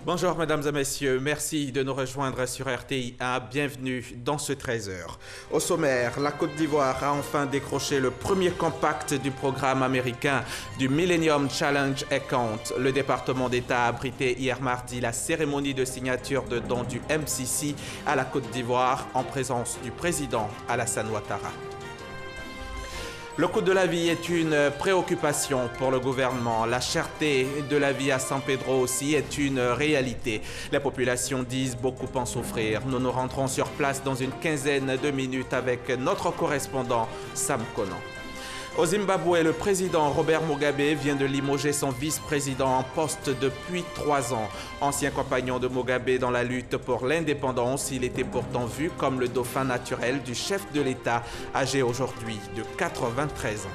Bonjour mesdames et messieurs, merci de nous rejoindre sur RTI1, bienvenue dans ce 13h. Au sommaire, la Côte d'Ivoire a enfin décroché le premier compact du programme américain du Millennium Challenge Account. Le département d'État a abrité hier mardi la cérémonie de signature de dons du MCC à la Côte d'Ivoire en présence du président Alassane Ouattara. Le coût de la vie est une préoccupation pour le gouvernement. La cherté de la vie à San Pedro aussi est une réalité. Les populations disent beaucoup en souffrir. Nous nous rentrons sur place dans une quinzaine de minutes avec notre correspondant Sam Conan. Au Zimbabwe, le président Robert Mugabe vient de limoger son vice-président en poste depuis 3 ans. Ancien compagnon de Mugabe dans la lutte pour l'indépendance, il était pourtant vu comme le dauphin naturel du chef de l'État, âgé aujourd'hui de 93 ans.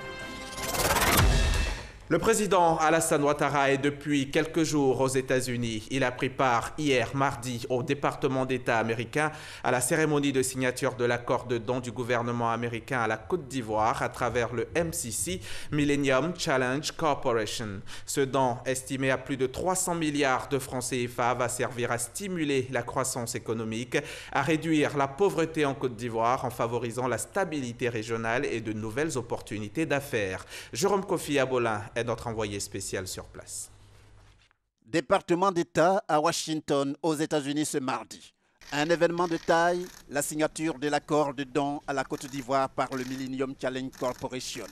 Le président Alassane Ouattara est depuis quelques jours aux États-Unis. Il a pris part hier mardi au département d'État américain à la cérémonie de signature de l'accord de don du gouvernement américain à la Côte d'Ivoire à travers le MCC, Millennium Challenge Corporation. Ce don, estimé à plus de 300 milliards de francs CFA, va servir à stimuler la croissance économique, à réduire la pauvreté en Côte d'Ivoire en favorisant la stabilité régionale et de nouvelles opportunités d'affaires. Jérôme Kofi Abolin est notre envoyé spécial sur place. Département d'État à Washington, aux États-Unis ce mardi. Un événement de taille, la signature de l'accord de don à la Côte d'Ivoire par le Millennium Challenge Corporation.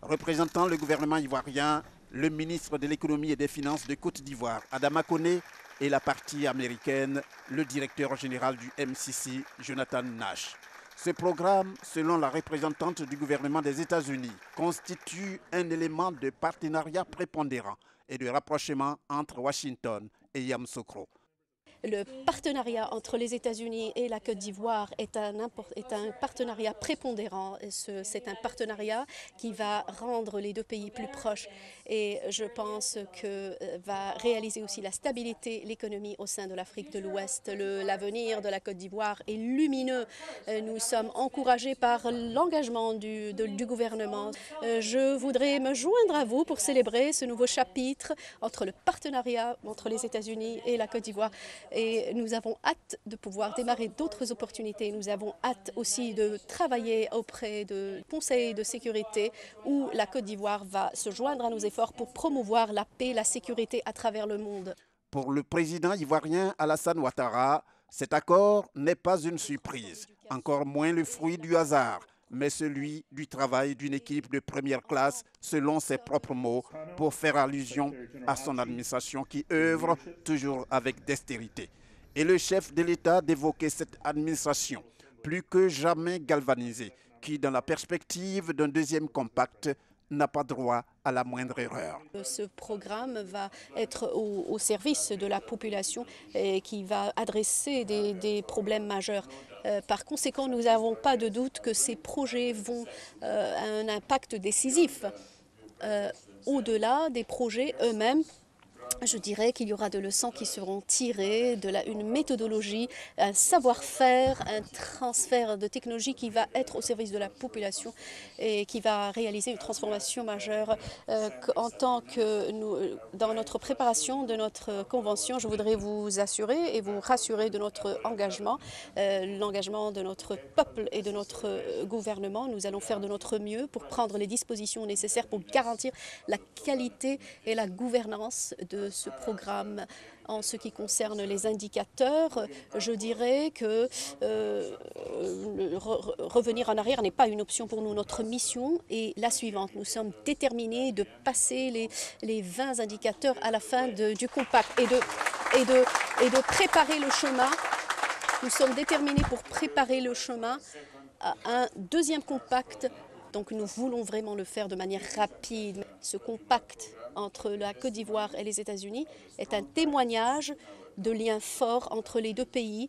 Représentant le gouvernement ivoirien, le ministre de l'économie et des finances de Côte d'Ivoire, Adama Koné, et la partie américaine, le directeur général du MCC, Jonathan Nash. Ce programme, selon la représentante du gouvernement des États-Unis, constitue un élément de partenariat prépondérant et de rapprochement entre Washington et Yamoussoukro. Le partenariat entre les États-Unis et la Côte d'Ivoire est un partenariat prépondérant. C'est un partenariat qui va rendre les deux pays plus proches et je pense que va réaliser aussi la stabilité, l'économie au sein de l'Afrique de l'Ouest. L'avenir de la Côte d'Ivoire est lumineux. Nous sommes encouragés par l'engagement du gouvernement. Je voudrais me joindre à vous pour célébrer ce nouveau chapitre entre le partenariat entre les États-Unis et la Côte d'Ivoire. Et nous avons hâte de pouvoir démarrer d'autres opportunités. Nous avons hâte aussi de travailler auprès de conseils de sécurité où la Côte d'Ivoire va se joindre à nos efforts pour promouvoir la paix, la sécurité à travers le monde. Pour le président ivoirien Alassane Ouattara, cet accord n'est pas une surprise, encore moins le fruit du hasard, mais celui du travail d'une équipe de première classe, selon ses propres mots, pour faire allusion à son administration qui œuvre toujours avec dextérité. Et le chef de l'État d'évoquer cette administration, plus que jamais galvanisée, qui, dans la perspective d'un deuxième compact, n'a pas droit à la moindre erreur. Ce programme va être au service de la population et qui va adresser des problèmes majeurs. Par conséquent, nous n'avons pas de doute que ces projets vont avoir un impact décisif. Au-delà des projets eux-mêmes, je dirais qu'il y aura de leçons qui seront tirées, une méthodologie, un savoir-faire, un transfert de technologie qui va être au service de la population et qui va réaliser une transformation majeure. En tant que nous, dans notre préparation de notre convention, je voudrais vous assurer et vous rassurer de notre engagement, l'engagement de notre peuple et de notre gouvernement. Nous allons faire de notre mieux pour prendre les dispositions nécessaires pour garantir la qualité et la gouvernance de ce programme. En ce qui concerne les indicateurs, je dirais que revenir en arrière n'est pas une option pour nous. Notre mission est la suivante. Nous sommes déterminés de passer les 20 indicateurs à la fin du compact et de préparer le chemin. Nous sommes déterminés pour préparer le chemin à un deuxième compact. Donc nous voulons vraiment le faire de manière rapide. Ce compact entre la Côte d'Ivoire et les États-Unis est un témoignage de liens forts entre les deux pays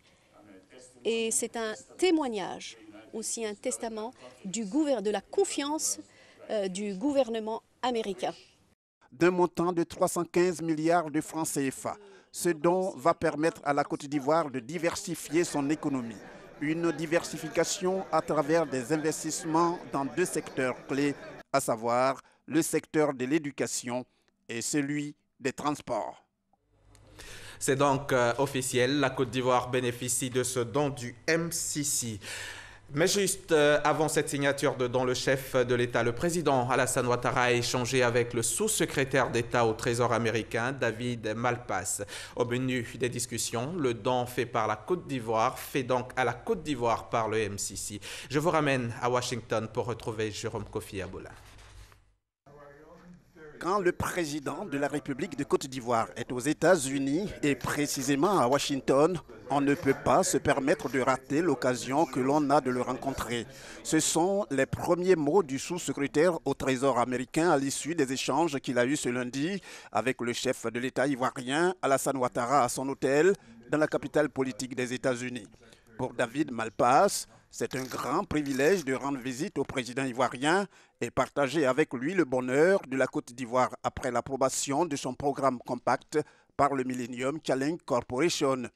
et c'est un témoignage, aussi un testament de la confiance du gouvernement américain. D'un montant de 315 milliards de francs CFA, ce don va permettre à la Côte d'Ivoire de diversifier son économie. Une diversification à travers des investissements dans deux secteurs clés, à savoir le secteur de l'éducation et celui des transports. C'est donc officiel, la Côte d'Ivoire bénéficie de ce don du MCC. Mais juste avant cette signature de don, le chef de l'État, le président Alassane Ouattara, a échangé avec le sous-secrétaire d'État au Trésor américain, David Malpass. Au menu des discussions, le don fait par la Côte d'Ivoire fait donc à la Côte d'Ivoire par le MCC. Je vous ramène à Washington pour retrouver Jérôme Kofi Aboula. Quand le président de la République de Côte d'Ivoire est aux États-Unis et précisément à Washington, on ne peut pas se permettre de rater l'occasion que l'on a de le rencontrer. Ce sont les premiers mots du sous-secrétaire au Trésor américain à l'issue des échanges qu'il a eus ce lundi avec le chef de l'État ivoirien Alassane Ouattara à son hôtel dans la capitale politique des États-Unis. Pour David Malpass, c'est un grand privilège de rendre visite au président ivoirien et partager avec lui le bonheur de la Côte d'Ivoire après l'approbation de son programme compact par le Millennium Challenge Corporation.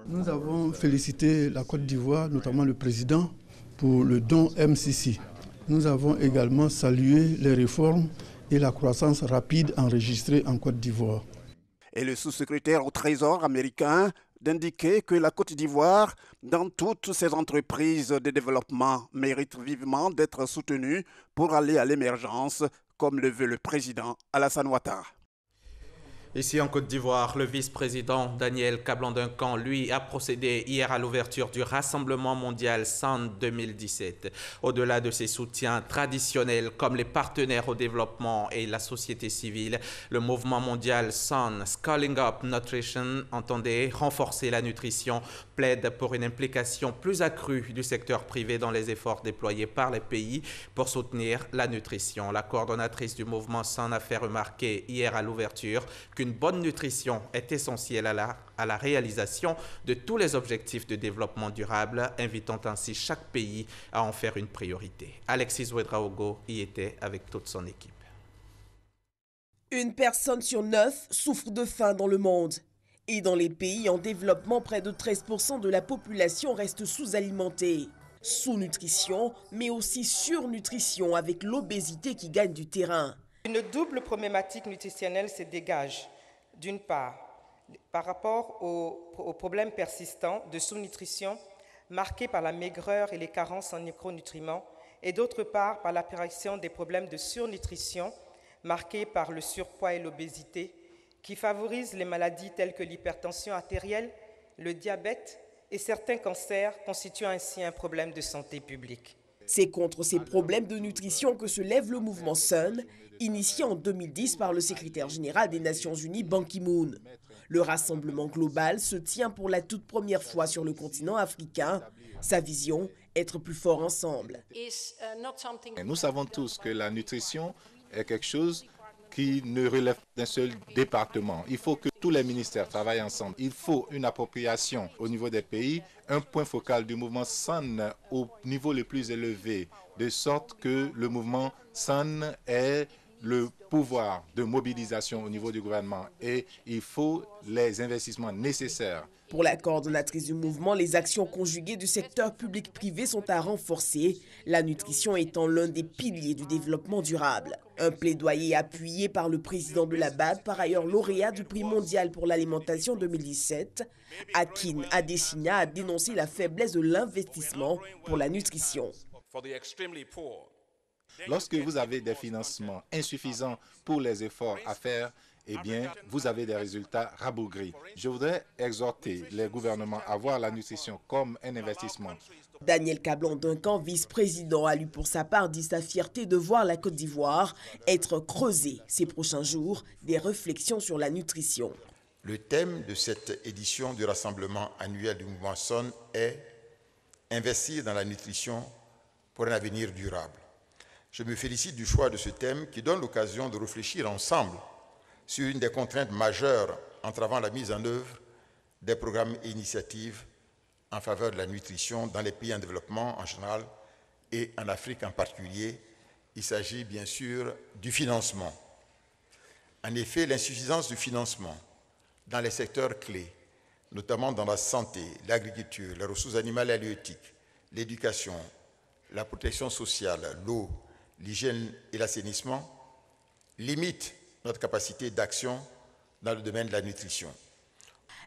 Nous avons félicité la Côte d'Ivoire, notamment le président, pour le don MCC. Nous avons également salué les réformes et la croissance rapide enregistrée en Côte d'Ivoire. Et le sous-secrétaire au Trésor américain d'indiquer que la Côte d'Ivoire, dans toutes ses entreprises de développement, mérite vivement d'être soutenue pour aller à l'émergence, comme le veut le président Alassane Ouattara. Ici en Côte d'Ivoire, le vice-président Daniel Kablan-Duncan, lui, a procédé hier à l'ouverture du Rassemblement mondial SAN 2017. Au-delà de ses soutiens traditionnels comme les partenaires au développement et la société civile, le mouvement mondial SAN, Scaling Up Nutrition, entendait renforcer la nutrition, plaide pour une implication plus accrue du secteur privé dans les efforts déployés par les pays pour soutenir la nutrition. La coordonnatrice du mouvement SAN a fait remarquer hier à l'ouverture qu'une bonne nutrition est essentielle à la réalisation de tous les objectifs de développement durable, invitant ainsi chaque pays à en faire une priorité. Alexis Ouedraogo y était avec toute son équipe. Une personne sur 9 souffre de faim dans le monde. Et dans les pays en développement, près de 13% de la population reste sous-alimentée. Sous-nutrition, mais aussi surnutrition avec l'obésité qui gagne du terrain. Une double problématique nutritionnelle se dégage. D'une part, par rapport aux problèmes persistants de sous-nutrition marqués par la maigreur et les carences en micronutriments, et d'autre part par l'apparition des problèmes de surnutrition marqués par le surpoids et l'obésité, qui favorisent les maladies telles que l'hypertension artérielle, le diabète et certains cancers, constituant ainsi un problème de santé publique. C'est contre ces problèmes de nutrition que se lève le mouvement SUN, initié en 2010 par le secrétaire général des Nations Unies, Ban Ki-moon. Le rassemblement global se tient pour la toute première fois sur le continent africain. Sa vision, être plus fort ensemble. Nous savons tous que la nutrition est quelque chose qui ne relève d'un seul département. Il faut que tous les ministères travaillent ensemble. Il faut une appropriation au niveau des pays, un point focal du mouvement SAN au niveau le plus élevé, de sorte que le mouvement SAN ait le pouvoir de mobilisation au niveau du gouvernement et il faut les investissements nécessaires. Pour la coordonnatrice du mouvement, les actions conjuguées du secteur public-privé sont à renforcer, la nutrition étant l'un des piliers du développement durable. Un plaidoyer appuyé par le président de la BAD, par ailleurs lauréat du prix mondial pour l'alimentation 2017, Akin Adesina a dénoncé la faiblesse de l'investissement pour la nutrition. Lorsque vous avez des financements insuffisants pour les efforts à faire, eh bien, vous avez des résultats rabougris. Je voudrais exhorter les gouvernements à voir la nutrition comme un investissement. Daniel Kablan-Duncan, vice-président, a lui pour sa part dit sa fierté de voir la Côte d'Ivoire être creusée ces prochains jours des réflexions sur la nutrition. Le thème de cette édition du rassemblement annuel du mouvement SON est « Investir dans la nutrition pour un avenir durable ». Je me félicite du choix de ce thème qui donne l'occasion de réfléchir ensemble sur une des contraintes majeures entravant la mise en œuvre des programmes et initiatives en faveur de la nutrition dans les pays en développement en général et en Afrique en particulier. Il s'agit bien sûr du financement. En effet, l'insuffisance du financement dans les secteurs clés, notamment dans la santé, l'agriculture, les ressources animales et halieutiques, l'éducation, la protection sociale, l'eau, l'hygiène et l'assainissement, limite notre capacité d'action dans le domaine de la nutrition.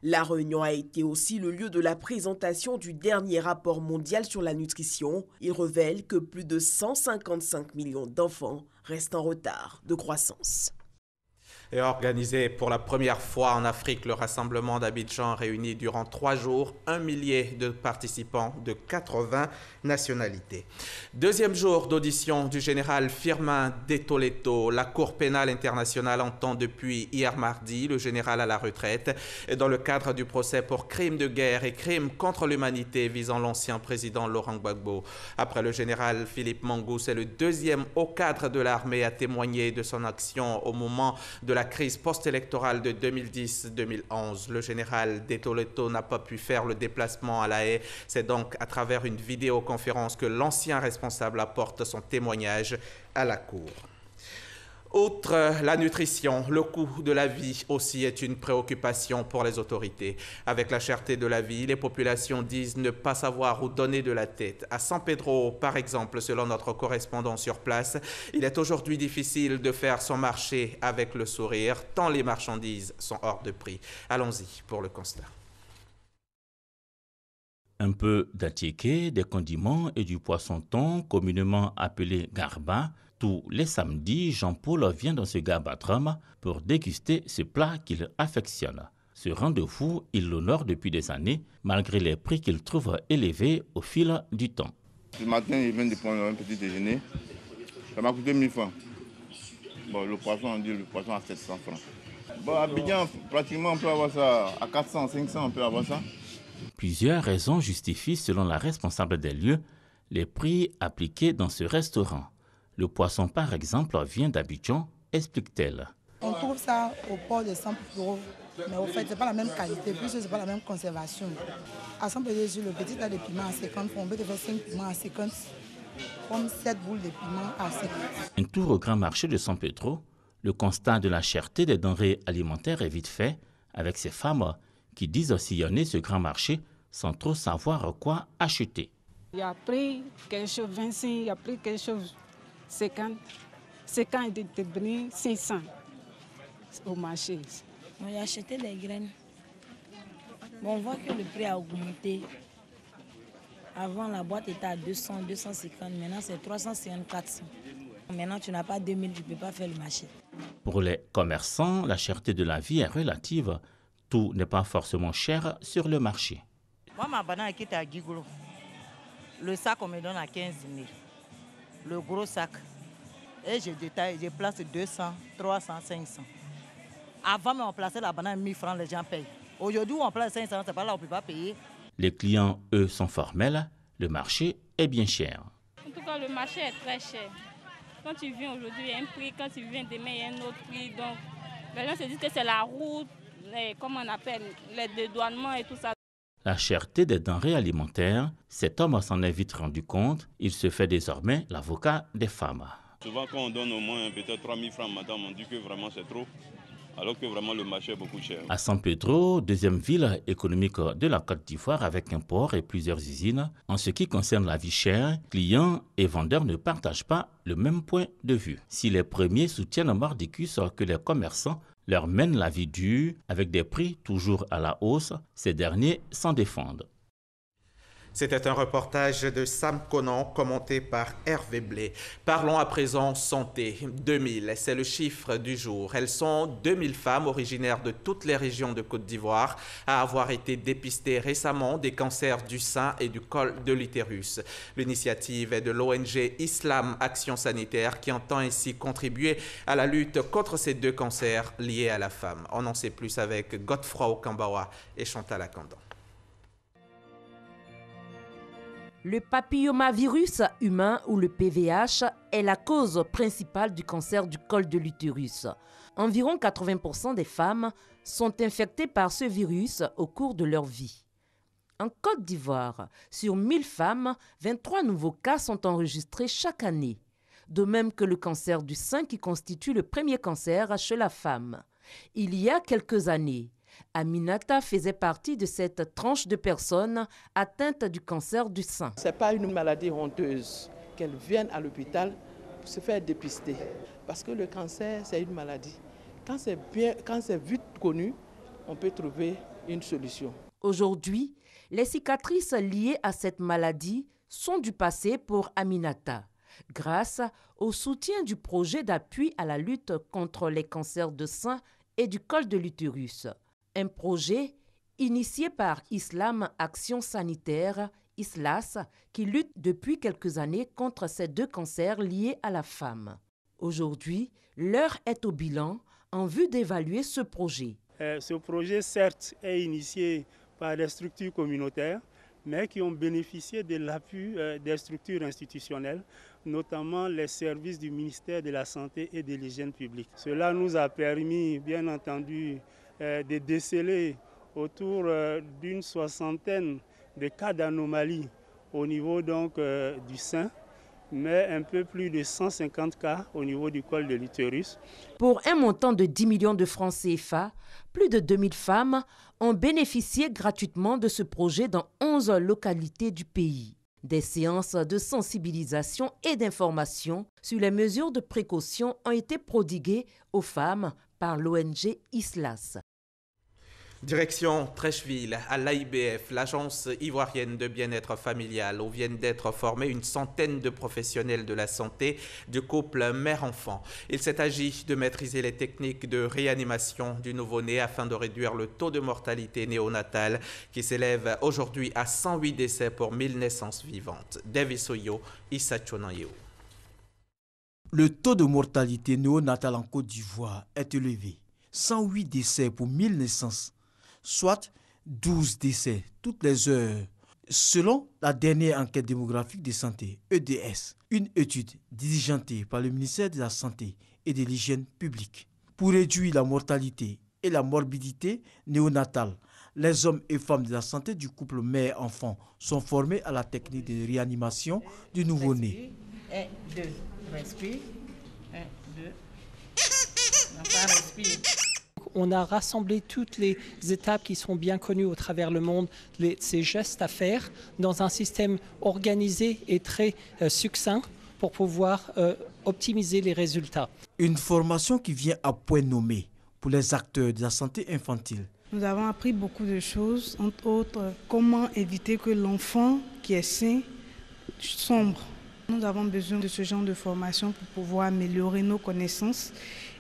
La réunion a été aussi le lieu de la présentation du dernier rapport mondial sur la nutrition. Il révèle que plus de 155 millions d'enfants restent en retard de croissance. Et organisé pour la première fois en Afrique, le rassemblement d'Abidjan réunit durant 3 jours 1 millier de participants de 80 nationalités. Deuxième jour d'audition du général Firmin Detoleto. La Cour pénale internationale entend depuis hier mardi le général à la retraite dans le cadre du procès pour crimes de guerre et crimes contre l'humanité visant l'ancien président Laurent Gbagbo. Après le général Philippe Mangou, c'est le deuxième haut cadre de l'armée à témoigner de son action au moment de la crise post-électorale de 2010-2011. Le général Detoleto n'a pas pu faire le déplacement à La Haye. C'est donc à travers une vidéoconférence que l'ancien responsable apporte son témoignage à la Cour. Outre la nutrition, le coût de la vie aussi est une préoccupation pour les autorités. Avec la cherté de la vie, les populations disent ne pas savoir où donner de la tête. À San Pedro, par exemple, selon notre correspondant sur place, il est aujourd'hui difficile de faire son marché avec le sourire, tant les marchandises sont hors de prix. Allons-y pour le constat. Un peu d'attiéké, des condiments et du poisson-thon, communément appelé garba. Tous les samedis, Jean-Paul vient dans ce garbatrum pour déguster ce plat qu'il affectionne. Ce rendez-vous, il l'honore depuis des années, malgré les prix qu'il trouve élevés au fil du temps. Ce matin, il vient de prendre un petit déjeuner. Ça m'a coûté 1000 francs. Bon, le poisson, on dit le poisson à 700 francs. Bon, à Abidjan, pratiquement, on peut avoir ça à 400, 500, on peut avoir ça. Plusieurs raisons justifient, selon la responsable des lieux, les prix appliqués dans ce restaurant. Le poisson, par exemple, vient d'Abidjan, explique-t-elle. On trouve ça au port de San Pedro, mais au fait, ce n'est pas la même qualité, plus ce n'est pas la même conservation. À San Pedro, le petit tas de piment à 50 francs, on peut te faire 5 piments à 50, comme 7 boules de piment à 50. Un tour au grand marché de San Pedro, le constat de la cherté des denrées alimentaires est vite fait, avec ces femmes qui disent sillonner ce grand marché sans trop savoir quoi acheter. Il y a pris quelque chose 25, il y a pris quelque chose 50 est devenu 500 au marché. On a acheté des graines. Bon, on voit que le prix a augmenté. Avant, la boîte était à 200, 250. Maintenant, c'est 350, 400. Maintenant, tu n'as pas 2000, tu ne peux pas faire le marché. Pour les commerçants, la cherté de la vie est relative. Tout n'est pas forcément cher sur le marché. Moi, ma banane est à Gigolo. Le sac, on me donne à 15 000. Le gros sac. Et je détaille, je place 200, 300, 500. Avant, on plaçait la banane à 1000 francs, les gens payent. Aujourd'hui, on place 500, c'est pas là, on ne peut pas payer. Les clients, eux, sont formels. Le marché est bien cher. En tout cas, le marché est très cher. Quand tu viens aujourd'hui, il y a un prix. Quand tu viens demain, il y a un autre prix. Donc, les gens se disent que c'est la route, comment on appelle, les dédouanements et tout ça. La cherté des denrées alimentaires, cet homme s'en est vite rendu compte. Il se fait désormais l'avocat des femmes. Souvent, quand on donne au moins peut-être 3 000 francs, madame, on dit que vraiment c'est trop, alors que vraiment le marché est beaucoup cher. À San Pedro, deuxième ville économique de la Côte d'Ivoire avec un port et plusieurs usines, en ce qui concerne la vie chère, clients et vendeurs ne partagent pas le même point de vue. Si les premiers soutiennent mordicus que les commerçants leur mènent la vie dure avec des prix toujours à la hausse, ces derniers s'en défendent. C'était un reportage de Sam Conan commenté par Hervé Blé. Parlons à présent santé. 2000, c'est le chiffre du jour. Elles sont 2000 femmes originaires de toutes les régions de Côte d'Ivoire à avoir été dépistées récemment des cancers du sein et du col de l'utérus. L'initiative est de l'ONG Islam Action Sanitaire qui entend ainsi contribuer à la lutte contre ces deux cancers liés à la femme. On en sait plus avec Godefroy Okambawa et Chantal Akandan. Le papillomavirus humain ou le PVH est la cause principale du cancer du col de l'utérus. Environ 80% des femmes sont infectées par ce virus au cours de leur vie. En Côte d'Ivoire, sur 1000 femmes, 23 nouveaux cas sont enregistrés chaque année. De même que le cancer du sein qui constitue le premier cancer chez la femme. Il y a quelques années, Aminata faisait partie de cette tranche de personnes atteintes du cancer du sein. Ce n'est pas une maladie honteuse qu'elles viennent à l'hôpital pour se faire dépister. Parce que le cancer, c'est une maladie Quand c'est vite connu, on peut trouver une solution. Aujourd'hui, les cicatrices liées à cette maladie sont du passé pour Aminata, grâce au soutien du projet d'appui à la lutte contre les cancers de sein et du col de l'utérus. Un projet initié par Islam Action Sanitaire, ISLAS, qui lutte depuis quelques années contre ces deux cancers liés à la femme. Aujourd'hui, l'heure est au bilan en vue d'évaluer ce projet. Ce projet, certes, est initié par des structures communautaires, mais qui ont bénéficié de l'appui des structures institutionnelles, notamment les services du ministère de la Santé et de l'Hygiène publique. Cela nous a permis, bien entendu, de déceler autour d'une soixantaine de cas d'anomalie au niveau donc, du sein, mais un peu plus de 150 cas au niveau du col de l'utérus. Pour un montant de 10 millions de francs CFA, plus de 2000 femmes ont bénéficié gratuitement de ce projet dans 11 localités du pays. Des séances de sensibilisation et d'information sur les mesures de précaution ont été prodiguées aux femmes par l'ONG ISLAS. Direction Trècheville, à l'AIBF, l'agence ivoirienne de bien-être familial, où viennent d'être formés une centaine de professionnels de la santé du couple mère-enfant. Il s'est agi de maîtriser les techniques de réanimation du nouveau-né afin de réduire le taux de mortalité néonatale qui s'élève aujourd'hui à 108 décès pour 1000 naissances vivantes. Davis Oyo, Issa Chonayeo. Le taux de mortalité néonatale en Côte d'Ivoire est élevé. 108 décès pour 1000 naissances, soit 12 décès toutes les heures. Selon la dernière enquête démographique de santé, EDS, une étude diligentée par le ministère de la Santé et de l'Hygiène publique. Pour réduire la mortalité et la morbidité néonatale, les hommes et femmes de la santé du couple mère-enfant sont formés à la technique de réanimation du nouveau-né. 1, 2, respire. 1, 2. Enfin, respire. On a rassemblé toutes les étapes qui sont bien connues au travers le monde, ces gestes à faire dans un système organisé et très succinct pour pouvoir optimiser les résultats. Une formation qui vient à point nommé pour les acteurs de la santé infantile. Nous avons appris beaucoup de choses, entre autres comment éviter que l'enfant qui est sain sombre. Nous avons besoin de ce genre de formation pour pouvoir améliorer nos connaissances.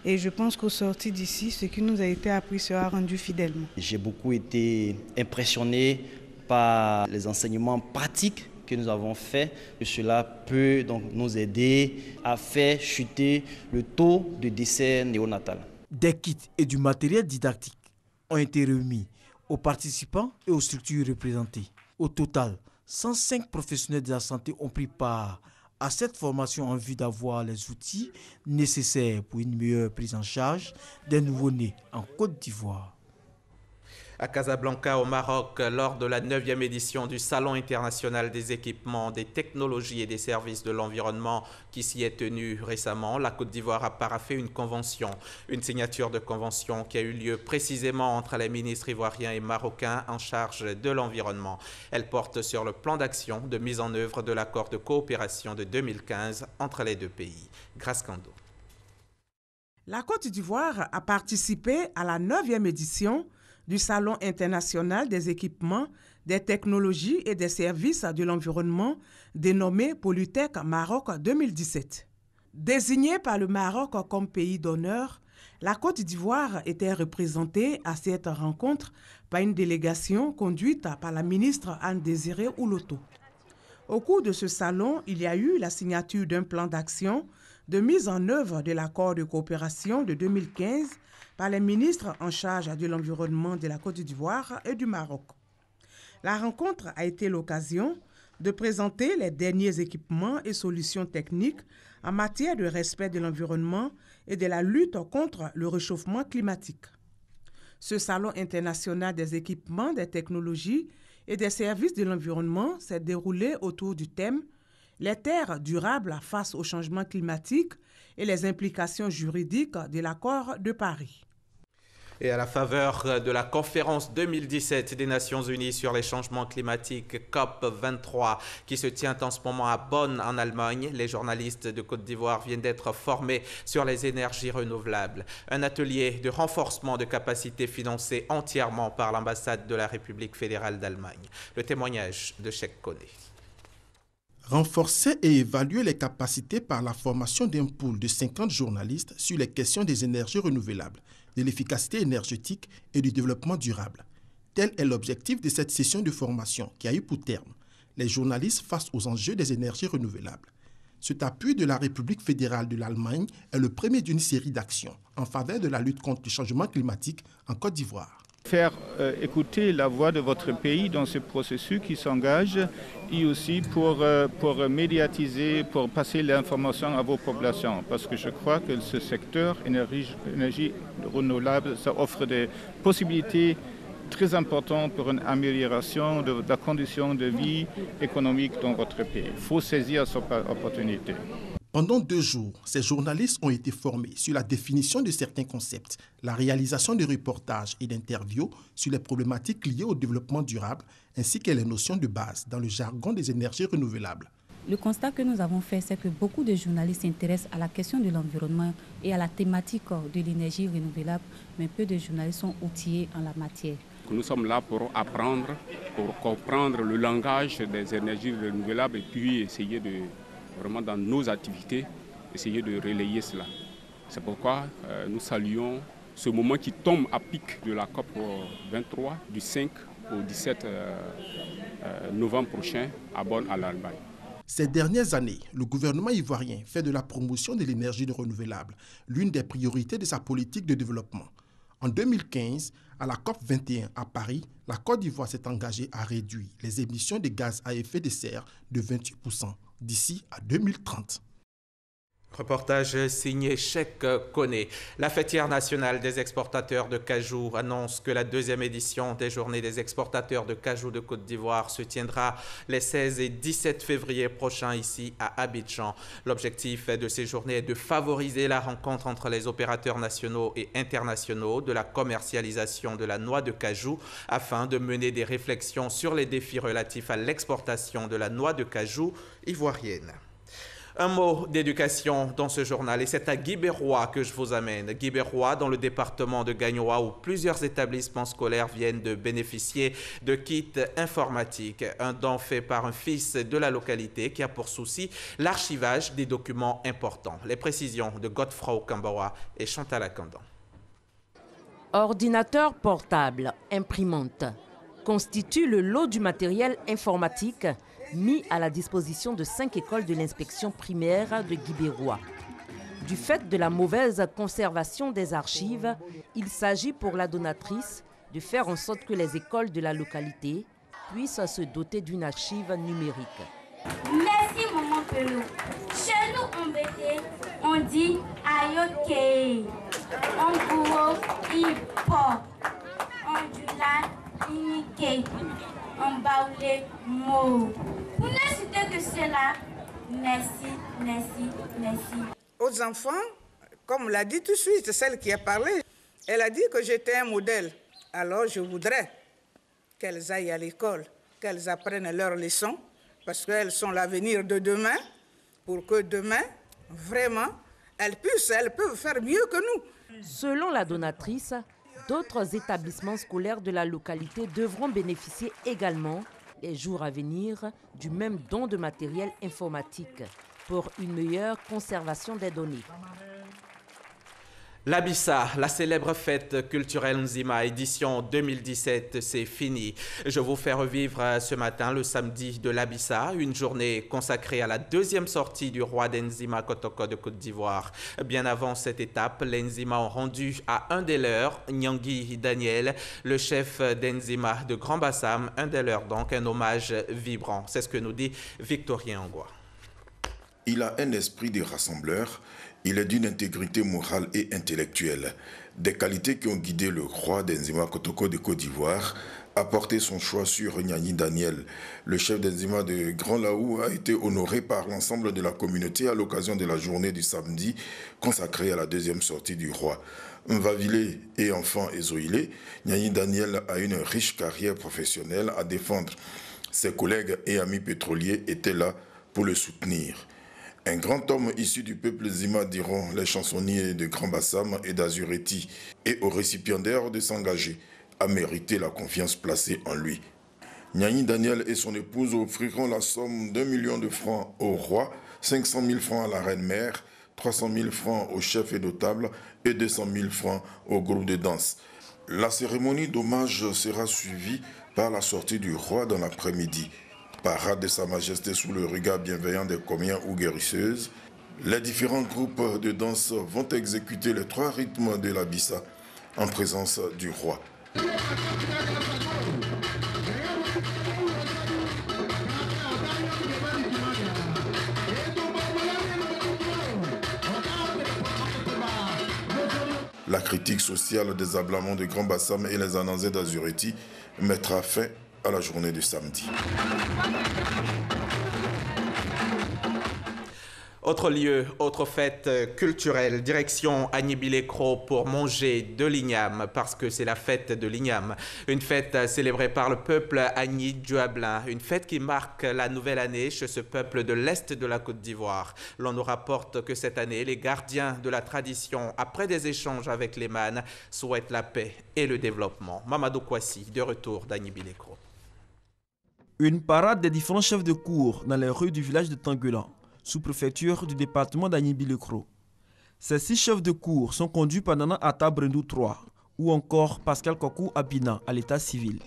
Et je pense qu'au sorti d'ici, ce qui nous a été appris sera rendu fidèlement. J'ai beaucoup été impressionné par les enseignements pratiques que nous avons faits. Et cela peut donc nous aider à faire chuter le taux de décès néonatal. Des kits et du matériel didactique ont été remis aux participants et aux structures représentées. Au total, 105 professionnels de la santé ont pris part à cette formation en vue d'avoir les outils nécessaires pour une meilleure prise en charge des nouveau-nés en Côte d'Ivoire. À Casablanca, au Maroc, lors de la 9e édition du Salon international des équipements, des technologies et des services de l'environnement qui s'y est tenu récemment, la Côte d'Ivoire a paraphé une convention, une signature de convention qui a eu lieu précisément entre les ministres ivoiriens et marocains en charge de l'environnement. Elle porte sur le plan d'action de mise en œuvre de l'accord de coopération de 2015 entre les deux pays. Grace Kando. La Côte d'Ivoire a participé à la 9e édition du Salon international des équipements, des technologies et des services de l'environnement dénommé Polytech Maroc 2017. Désignée par le Maroc comme pays d'honneur, la Côte d'Ivoire était représentée à cette rencontre par une délégation conduite par la ministre Anne-Désirée Ouloto. Au cours de ce salon, il y a eu la signature d'un plan d'action de mise en œuvre de l'accord de coopération de 2015 par les ministres en charge de l'environnement de la Côte d'Ivoire et du Maroc. La rencontre a été l'occasion de présenter les derniers équipements et solutions techniques en matière de respect de l'environnement et de la lutte contre le réchauffement climatique. Ce Salon international des équipements, des technologies et des services de l'environnement s'est déroulé autour du thème « Les terres durables face au changement climatique et les implications juridiques de l'accord de Paris ». Et à la faveur de la conférence 2017 des Nations Unies sur les changements climatiques COP23 qui se tient en ce moment à Bonn en Allemagne, les journalistes de Côte d'Ivoire viennent d'être formés sur les énergies renouvelables. Un atelier de renforcement de capacités financé entièrement par l'ambassade de la République fédérale d'Allemagne. Le témoignage de Cheikh Koné. Renforcer et évaluer les capacités par la formation d'un pool de 50 journalistes sur les questions des énergies renouvelables, de l'efficacité énergétique et du développement durable. Tel est l'objectif de cette session de formation qui a eu pour terme les journalistes face aux enjeux des énergies renouvelables. Cet appui de la République fédérale de l'Allemagne est le premier d'une série d'actions en faveur de la lutte contre le changement climatique en Côte d'Ivoire. Faire écouter la voix de votre pays dans ce processus qui s'engage et aussi pour médiatiser, pour passer l'information à vos populations. Parce que je crois que ce secteur énergie renouvelable, ça offre des possibilités très importantes pour une amélioration de la condition de vie économique dans votre pays. Il faut saisir cette opportunité. Pendant 2 jours, ces journalistes ont été formés sur la définition de certains concepts, la réalisation de reportages et d'interviews sur les problématiques liées au développement durable, ainsi que les notions de base dans le jargon des énergies renouvelables. Le constat que nous avons fait, c'est que beaucoup de journalistes s'intéressent à la question de l'environnement et à la thématique de l'énergie renouvelable, mais peu de journalistes sont outillés en la matière. Nous sommes là pour apprendre, pour comprendre le langage des énergies renouvelables et puis essayer de vraiment dans nos activités, essayer de relayer cela. C'est pourquoi nous saluons ce moment qui tombe à pic de la COP 23 du 5 au 17 novembre prochain à Bonn, en Allemagne. Ces dernières années, le gouvernement ivoirien fait de la promotion de l'énergie renouvelable l'une des priorités de sa politique de développement. En 2015, à la COP 21 à Paris, la Côte d'Ivoire s'est engagée à réduire les émissions de gaz à effet de serre de 28% d'ici à 2030. Reportage signé Cheikh Koné. La fêtière nationale des exportateurs de cajou annonce que la 2e édition des Journées des exportateurs de cajou de Côte d'Ivoire se tiendra les 16 et 17 février prochains ici à Abidjan. L'objectif de ces journées est de favoriser la rencontre entre les opérateurs nationaux et internationaux de la commercialisation de la noix de cajou afin de mener des réflexions sur les défis relatifs à l'exportation de la noix de cajou ivoirienne. Un mot d'éducation dans ce journal et c'est à Guibérois que je vous amène. Guibérois dans le département de Gagnoa où plusieurs établissements scolaires viennent de bénéficier de kits informatiques. Un don fait par un fils de la localité qui a pour souci l'archivage des documents importants. Les précisions de Godefroy Kambawa et Chantal Akandan. Ordinateur portable, imprimante constitue le lot du matériel informatique mis à la disposition de 5 écoles de l'inspection primaire de Guibérois. Du fait de la mauvaise conservation des archives, il s'agit pour la donatrice de faire en sorte que les écoles de la localité puissent se doter d'une archive numérique. Merci Maman Pelou. Chez nous en BT, on dit ayoke, on bourreau, ipo, on dula, inike, on baoulé, mo. Pour ne citer que cela, merci, merci, merci. Aux enfants, comme l'a dit tout de suite, celle qui a parlé, elle a dit que j'étais un modèle. Alors je voudrais qu'elles aillent à l'école, qu'elles apprennent leurs leçons, parce qu'elles sont l'avenir de demain, pour que demain, vraiment, elles peuvent faire mieux que nous. Selon la donatrice, d'autres établissements scolaires de la localité devront bénéficier également, les jours à venir, du même don de matériel informatique pour une meilleure conservation des données. L'Abissa, la célèbre fête culturelle Nzima, édition 2017, c'est fini. Je vous fais revivre ce matin, le samedi de l'Abissa, une journée consacrée à la 2e sortie du roi d'Nzima Kotoko de Côte d'Ivoire. Bien avant cette étape, les Nzima ont rendu à un des leurs, Nyangui Daniel, le chef d'Nzima de Grand Bassam, un des leurs donc, un hommage vibrant. C'est ce que nous dit Victorien Angois. Il a un esprit de rassembleur. Il est d'une intégrité morale et intellectuelle, des qualités qui ont guidé le roi d'Nzima Kotoko de Côte d'Ivoire a porté son choix sur Nyangui Daniel. Le chef d'Nzima de Grand Laou a été honoré par l'ensemble de la communauté à l'occasion de la journée du samedi consacrée à la 2e sortie du roi. Mvavile et enfant Ezoïlé, Nyani Daniel a une riche carrière professionnelle à défendre. Ses collègues et amis pétroliers étaient là pour le soutenir. Un grand homme issu du peuple Zima, diront les chansonniers de Grand Bassam et d'Azureti, et au récipiendaire de s'engager, a mérité la confiance placée en lui. Nyani Daniel et son épouse offriront la somme d'1 million de francs au roi, 500 000 francs à la reine-mère, 300 000 francs aux chefs et notables et 200 000 francs au groupe de danse. La cérémonie d'hommage sera suivie par la sortie du roi dans l'après-midi. Parade de Sa Majesté sous le regard bienveillant des commiens ou guérisseuses. Les différents groupes de danse vont exécuter les 3 rythmes de la Bissa en présence du roi. La critique sociale des ablaments de Grand Bassam et les ananzés d'Azureti mettra fin à la journée de samedi. Autre lieu, autre fête culturelle, direction Agny-Bilekro pour manger de l'igname, parce que c'est la fête de l'igname. Une fête célébrée par le peuple Agny-Duablin, une fête qui marque la nouvelle année chez ce peuple de l'Est de la Côte d'Ivoire. L'on nous rapporte que cette année, les gardiens de la tradition, après des échanges avec les mânes, souhaitent la paix et le développement. Mamadou Kwasi, de retour d'Agny-Bilekro. Une parade des différents chefs de cour dans les rues du village de Tangulan, sous-préfecture du département d'Agny-Bilekro. Ces 6 chefs de cour sont conduits par Nana Atta Brendou III ou encore Pascal Kokou Abina à l'état civil.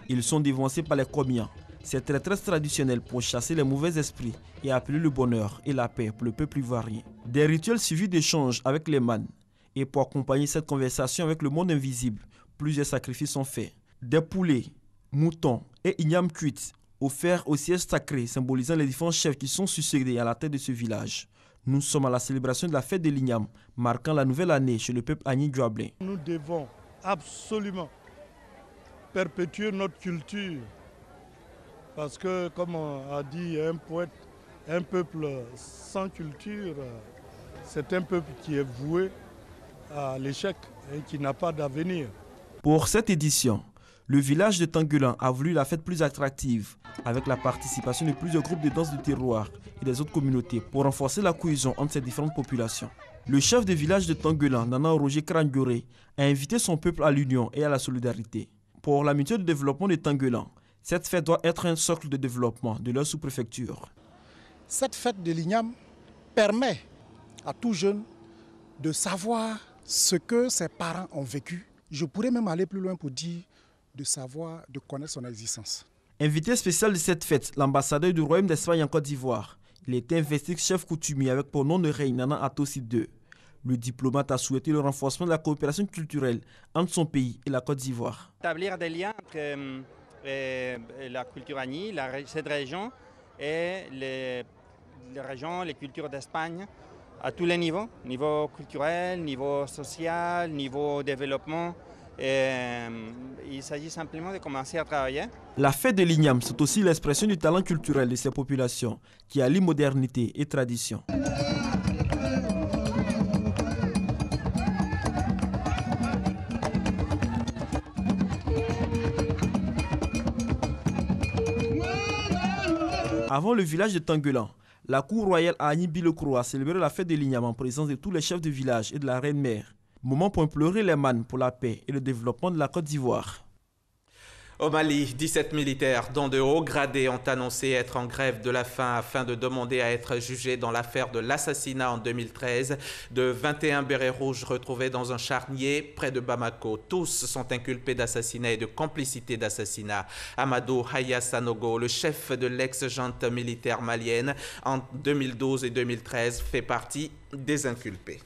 Ils sont dévancés par les Komians, ces traîtresses traditionnelles pour chasser les mauvais esprits et appeler le bonheur et la paix pour le peuple ivoirien. Des rituels suivis d'échanges avec les mânes. Et pour accompagner cette conversation avec le monde invisible, plusieurs sacrifices sont faits. Des poulets, moutons et ignames cuites offerts au siège sacré, symbolisant les différents chefs qui sont succédés à la tête de ce village. Nous sommes à la célébration de la fête de l'igname, marquant la nouvelle année chez le peuple Agny-Duablin. Nous devons absolument perpétuer notre culture, parce que, comme a dit un poète, un peuple sans culture, c'est un peuple qui est voué à l'échec et qui n'a pas d'avenir. Pour cette édition, le village de Tangulan a voulu la fête plus attractive, avec la participation de plusieurs groupes de danse de terroir et des autres communautés pour renforcer la cohésion entre ces différentes populations. Le chef de village de Tangulan, Nana Roger Krangioré, a invité son peuple à l'union et à la solidarité. Pour l'amitié de développement de Tangulan, cette fête doit être un socle de développement de leur sous-préfecture. Cette fête de l'igname permet à tout jeune de savoir ce que ses parents ont vécu. Je pourrais même aller plus loin pour dire de savoir, de connaître son existence. Invité spécial de cette fête, l'ambassadeur du Royaume d'Espagne en Côte d'Ivoire, il était investi chef coutumier avec pour nom de règne Nana Atossi II. Le diplomate a souhaité le renforcement de la coopération culturelle entre son pays et la Côte d'Ivoire. Établir des liens entre la culture Agny, cette région, et les régions, les cultures d'Espagne, à tous les niveaux, niveau culturel, niveau social, niveau développement. Il s'agit simplement de commencer à travailler. La fête de l'igname, c'est aussi l'expression du talent culturel de ces populations qui allient modernité et tradition. Avant le village de Tangulan, la cour royale à Agny-Bilekro a célébré la fête de l'igname en présence de tous les chefs de village et de la reine-mère. Moment pour implorer les mânes pour la paix et le développement de la Côte d'Ivoire. Au Mali, 17 militaires, dont de hauts gradés, ont annoncé être en grève de la faim afin de demander à être jugés dans l'affaire de l'assassinat en 2013 de 21 bérets rouges retrouvés dans un charnier près de Bamako. Tous sont inculpés d'assassinat et de complicité d'assassinat. Amadou Haya Sanogo, le chef de l'ex-junte militaire malienne en 2012 et 2013, fait partie des inculpés.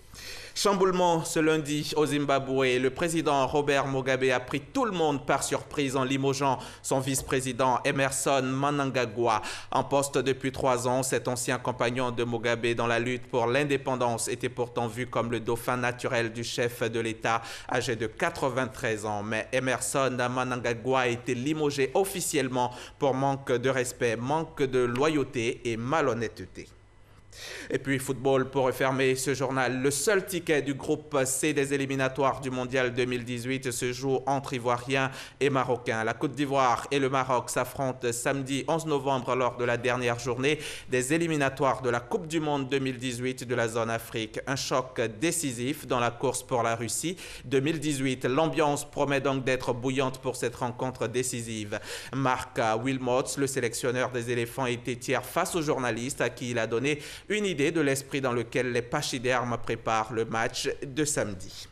Chamboulement ce lundi au Zimbabwe. Le président Robert Mugabe a pris tout le monde par surprise en limogeant son vice-président Emerson Mnangagwa. En poste depuis 3 ans, cet ancien compagnon de Mugabe dans la lutte pour l'indépendance était pourtant vu comme le dauphin naturel du chef de l'État, âgé de 93 ans. Mais Emerson Mnangagwa a été limogé officiellement pour manque de respect, manque de loyauté et malhonnêteté. Et puis football pour refermer ce journal. Le seul ticket du groupe C des éliminatoires du Mondial 2018 se joue entre Ivoiriens et Marocains. La Côte d'Ivoire et le Maroc s'affrontent samedi 11 novembre lors de la dernière journée des éliminatoires de la Coupe du Monde 2018 de la zone Afrique. Un choc décisif dans la course pour la Russie 2018. L'ambiance promet donc d'être bouillante pour cette rencontre décisive. Marc Wilmots, le sélectionneur des éléphants, était hier face aux journalistes à qui il a donné une idée de l'esprit dans lequel les pachydermes préparent le match de samedi.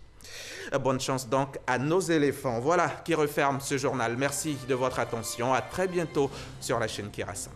Bonne chance donc à nos éléphants. Voilà qui referme ce journal. Merci de votre attention. À très bientôt sur la chaîne qui rassemble.